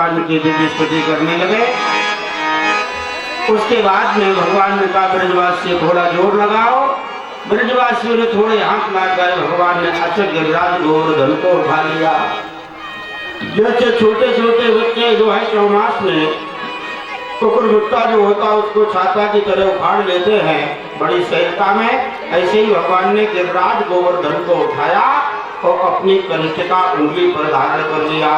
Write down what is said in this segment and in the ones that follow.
भगवान की दिव्य स्तुति करने लगे। उसके बाद में भगवान ने कहा ब्रजवासी थोड़ा जोर लगाओ। ब्रजवासियों ने थोड़े हाथ लगाए, भगवान ने अचल गिरिराज गोवर्धन को उठा लिया। जैसे छोटे छोटे बच्चे जो है चौमास में कुकुर भुट्टा जो होता है उसको छाता की तरह उखाड़ लेते हैं बड़ी सहजता में, ऐसे ही भगवान ने गिरिराज गोवर्धन को उठाया और अपनी कनिष्ठिका उंगली पर धारण कर लिया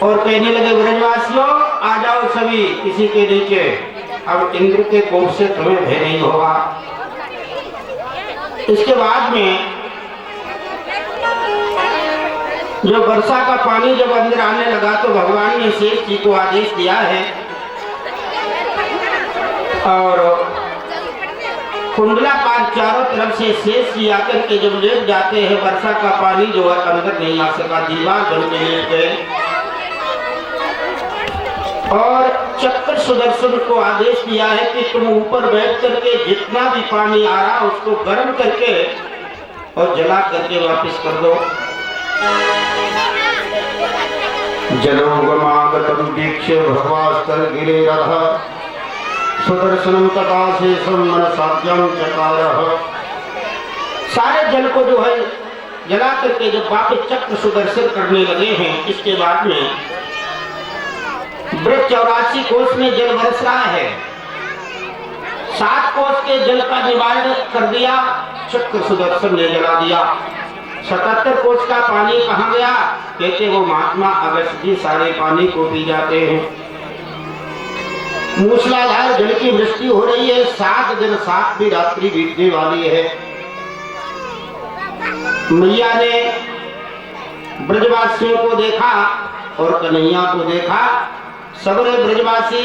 और कहने लगे ब्रजवासियों आ जाओ सभी किसी के नीचे, अब इंद्र के कोप से तुम्हें भय नहीं होगा। इसके बाद में जो वर्षा का पानी जब अंदर आने लगा तो भगवान ने शेष जी को आदेश दिया है और कुंडलाकार चारों तरफ से शेष जी आकर के जब लेट जाते हैं, वर्षा का पानी जो है अंदर नहीं आ सका, दीवार बन के लेट गए और चक्र सुदर्शन को आदेश दिया है कि तुम ऊपर बैठ करके जितना भी पानी आ रहा उसको गर्म करके और जला करके वापस कर दो। जलोगमागतम वीक्ष्य भगवास्तर गिरिरः सुदर्शनम तथाशेषम मनसाद्यम चकारः। सारे जल को जो है जला करके जब वापस चक्र सुदर्शन करने लगे हैं, इसके बाद में ब्रज 84 कोष में जल बरस रहा है। 7 कोष के जल का निवारण कर दिया, चक्र सुदर्शन ने जला दिया। 77 कोष का पानी कहाँ गया? कहते वो महात्मा अगस्त जी सारे पानी को पी जाते हैं। मूसलाधार जल की वृष्टि हो रही है, 7 दिन 7वीं रात्रि बीतने वाली है। मैया ने ब्रजवासियों को देखा और कन्हैया को देखा। सबरे ब्रजवासी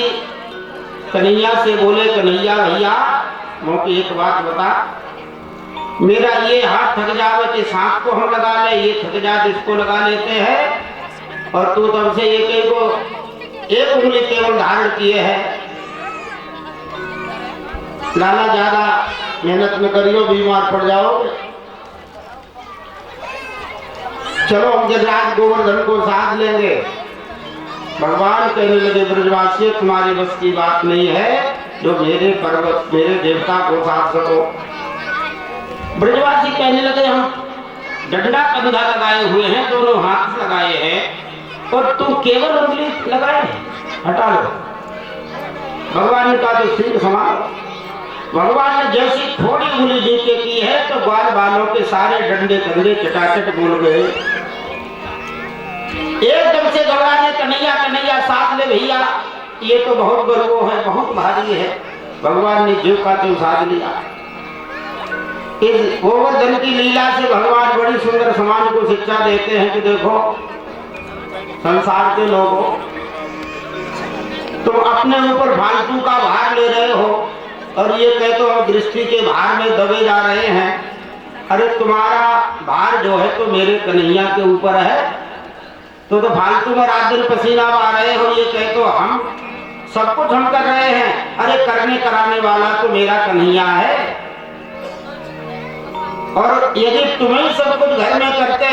कन्हैया से बोले कन्हैया भैया मौके एक बात बता, मेरा ये हाथ थक जावे तो सांप को हम लगा ले, ये थक जाए इसको लगा लेते हैं और तू तब से एक उंगली केवल धारण किए है। लाला ज्यादा मेहनत में करियो बीमार पड़ जाओगे। चलो हम गिरिराज गोवर्धन को साध लेंगे। भगवान कहने लगे ब्रजवासी तुम्हारी बस की बात नहीं है जो मेरे पर्वत मेरे देवता को साध सको। ब्रजवासी कहने लगे हम डंडा कंधा लगाए हुए हैं, दोनों हाथ लगाए हैं और तुम केवल उंगली लगाए हटा लो। भगवान ने कहा तो सिंह समान। भगवान ने जैसी थोड़ी उंगली नीचे की है तो ग्वाल बालों के सारे डंडे कंधे चटाचट बोल गए। एकदम से घबराने कन्हैया कन्हैया साथ ले भैया, ये तो बहुत गर्व है, बहुत भारी है। भगवान ने जो का तो साध लिया। इस गोवर्धन की लीला से भगवान बड़ी सुंदर समाज को शिक्षा देते हैं कि देखो संसार के लोगों तुम अपने ऊपर फालतू का भार ले रहे हो और ये कहते हो दृष्टि के भार में दबे जा रहे हैं। अरे तुम्हारा भार जो है तो मेरे कन्हैया के ऊपर है, तो फालतू में रात दिन पसीना आ रहे हो, ये कहते हो हम सब कुछ हम कर रहे हैं। अरे करने कराने वाला तो मेरा कन्हैया है और यदि तुम्हें सब कुछ घर में करते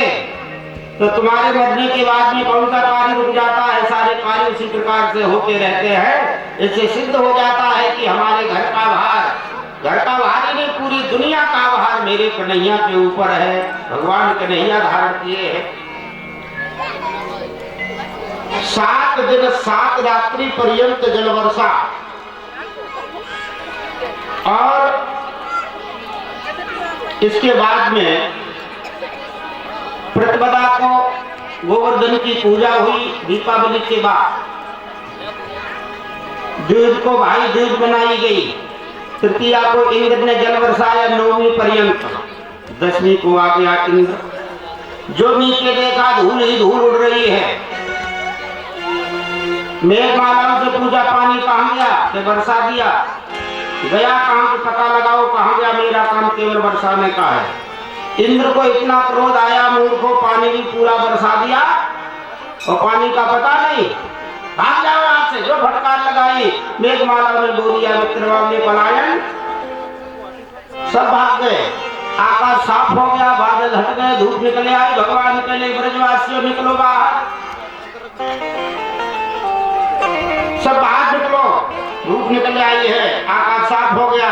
तो तुम्हारे मरने के बाद में कौन सा कार्य रुक जाता है? सारे कार्य उसी प्रकार से होते रहते हैं। इससे सिद्ध हो जाता है कि हमारे घर का भार ही नहीं पूरी दुनिया का भार मेरे कन्हैया के ऊपर है। भगवान कन्हैया धारण किए हैं। 7 दिन 7 रात्रि पर्यंत जल वर्षा और इसके बाद में प्रतिपदा को गोवर्धन की पूजा हुई। दीपावली के बाद दूज को भाई दूज बनाई गई। तृतीया को इंद्र ने जल बरसाया 9वीं पर्यंत। 10वीं को आ गया इंद्र। जो नीचे देखा धूल ही धूल उड़ रही है। मेघमालाओं से पूजा पानी कहाँ गया? तो बरसा दिया। गया कहाँ तो पता लगाओ कहाँ गया? मेरा काम केवल बरसाने का है। इंद्र को इतना क्रोध आया, मूर्ख को पानी भी पूरा बरसा दिया और पानी का पता नहीं। भाग जाओ यहाँ से। जो फटकार लगाई मेघमाला में बो दिया, मित्रवाल ने पलायन, सब भाग गए। आकाश साफ हो गया, बादल हट गए, धूप निकले आई। भगवान के लिए ब्रजवासियों निकलो बाहर। सब बाहर निकलो, धूप निकल आई है, आकाश साफ हो गया।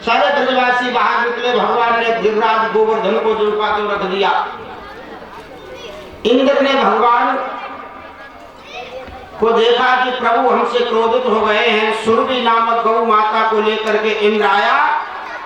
सारे ब्रजवासी बाहर निकले। भगवान ने गिरिराज गोवर्धन को जुड़वा के रख दिया। इंद्र ने भगवान को देखा कि प्रभु हमसे क्रोधित हो गए हैं। सुरभि नामक गौ माता को लेकर के इंद्र आया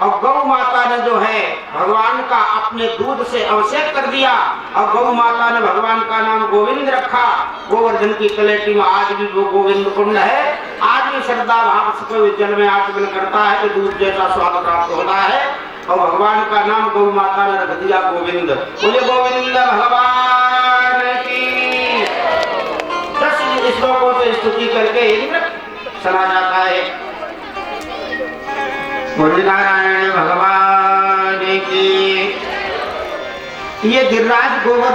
और गौ माता ने जो है भगवान का अपने दूध से अभिषेक कर दिया और गौ माता ने भगवान का नाम गोविंद रखा। गोवर्धन की तलेटी में आज भी वो गोविंद कुंड है। आज भी श्रद्धा भाव से कोई जल में आचमन करता है तो दूध जैसा स्वाद प्राप्त होता है और भगवान का नाम गौ माता ने रख दिया गोविंद। बोले गोविंद भगवान की। 10 श्लोकों से स्तुति करके इंद्र चला जाता है। नारायण भगवान की। ये गिरिराज गोवर्धन